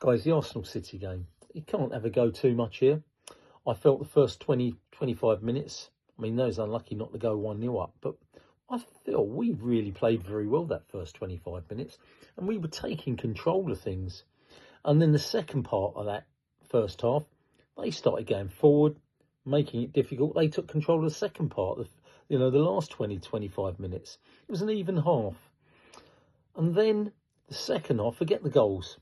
Guys, the Arsenal City game, you can't ever go too much here. I felt the first 20, 25 minutes, I mean, those unlucky not to go 1-0 up, but I feel we really played very well that first 25 minutes and we were taking control of things. And then the second part of that first half, they started going forward, making it difficult. They took control of the second part of, the last 20, 25 minutes. It was an even half. And then the second half, forget the goals.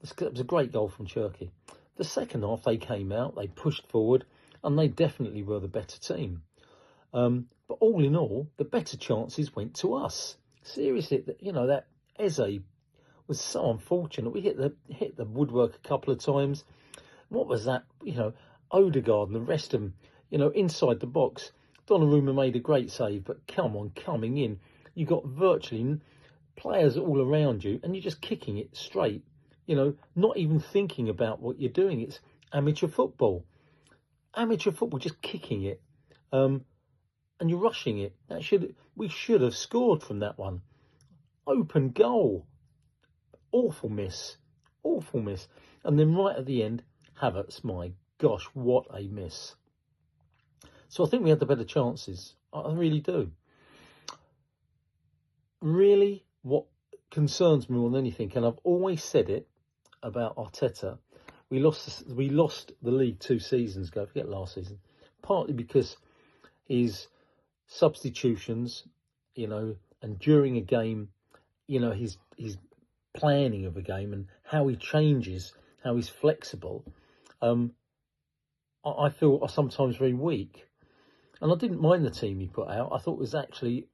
It was a great goal from Cherki. The second half, they came out, they pushed forward, and they definitely were the better team. But all in all, the better chances went to us. Seriously, that Eze was so unfortunate. We hit the woodwork a couple of times. What was that? Odegaard and the rest of them, inside the box. Donnarumma made a great save, but come on, coming in, you got virtually players all around you, and you're just kicking it straight. Not even thinking about what you're doing. It's amateur football. Amateur football, just kicking it. And you're rushing it. We should have scored from that one. Open goal. Awful miss. Awful miss. And then right at the end, Havertz, my gosh, what a miss. So I think we had the better chances. I really do. Really, what concerns me more than anything, and I've always said it about Arteta, we lost the league 2 seasons ago, forget last season, partly because his substitutions, and during a game, his planning of a game and how he changes, how he's flexible, I feel are sometimes very weak. And I didn't mind the team he put out. I thought it was actually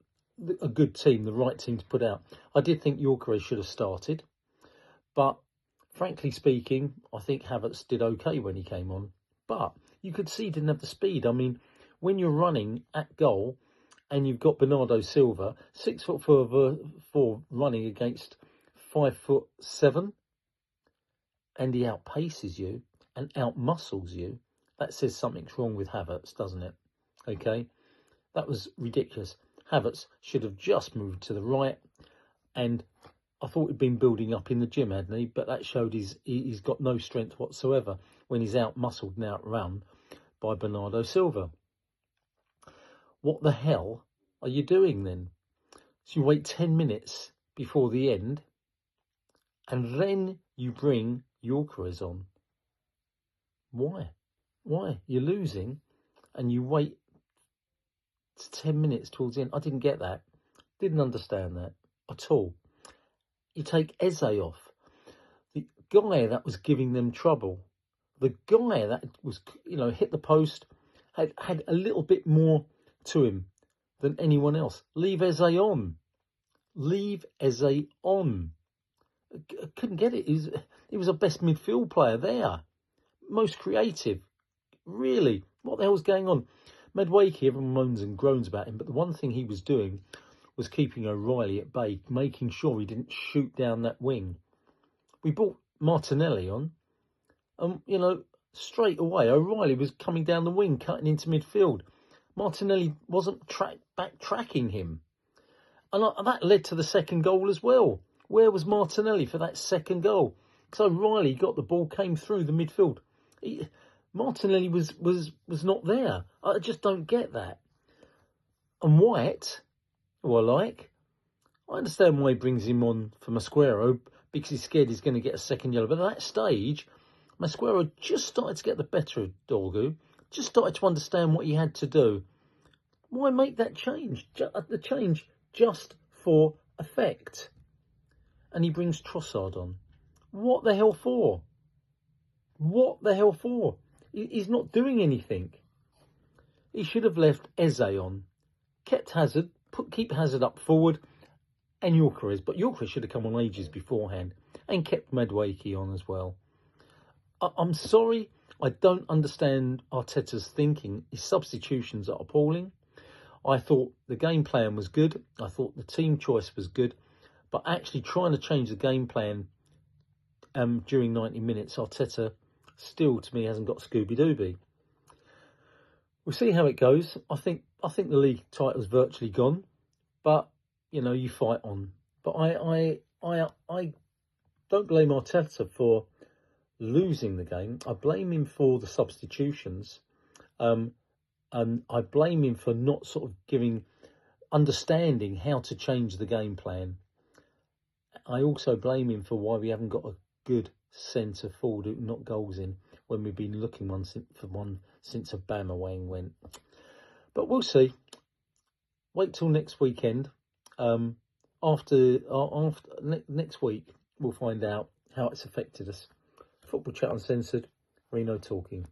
a good team, the right team to put out. I did think Gyökeres should have started, but frankly speaking, I think Havertz did okay when he came on. But you could see he didn't have the speed. I mean, when you're running at goal and you've got Bernardo Silva, 6'4", running against 5'7", and he outpaces you and outmuscles you, that says something's wrong with Havertz, doesn't it? Okay, that was ridiculous. Havertz should have just moved to the right, and I thought he'd been building up in the gym, hadn't he? But that showed he's got no strength whatsoever when he's out-muscled and outrun by Bernardo Silva. What the hell are you doing then? So you wait 10 minutes before the end, and then you bring Gyökeres on. Why? Why? You're losing, and you wait 10 minutes towards the end. I didn't get that. Didn't understand that at all. You take Eze off. The guy that was giving them trouble. The guy that was, hit the post, had a little bit more to him than anyone else. Leave Eze on. Leave Eze on. I couldn't get it. He was a best midfield player there. Most creative. Really. What the hell's going on? Madueke, everyone moans and groans about him, but the one thing he was doing was keeping O'Reilly at bay, making sure he didn't shoot down that wing. We brought Martinelli on, and, straight away, O'Reilly was coming down the wing, cutting into midfield. Martinelli wasn't backtracking him. And that led to the second goal as well. Where was Martinelli for that second goal? Because O'Reilly got the ball, came through the midfield. Martinelli was not there. I just don't get that. And White, who I understand why he brings him on for Masquero, because he's scared he's going to get a second yellow. But at that stage, Masquero just started to get the better of Dorgu, just started to understand what he had to do. Why make that change? The change just for effect. And he brings Trossard on. What the hell for? What the hell for? He's not doing anything. He should have left Eze on, kept Hazard, keep Hazard up forward, and Gyökeres. But Gyökeres should have come on ages beforehand, and kept Madueke on as well. I'm sorry, I don't understand Arteta's thinking. His substitutions are appalling. I thought the game plan was good. I thought the team choice was good. But actually trying to change the game plan during 90 minutes, Arteta still, to me, hasn't got Scooby-Dooby. We'll see how it goes. I think the league title's virtually gone. But, you fight on. But I don't blame Arteta for losing the game. I blame him for the substitutions. And I blame him for not sort of understanding how to change the game plan. I also blame him for why we haven't got a good centre forward who can knock goals in when we've been looking for one since Aubameyang went. But we'll see. Wait till next weekend. After next week, we'll find out how it's affected us. Football Chat Uncensored, Reno talking.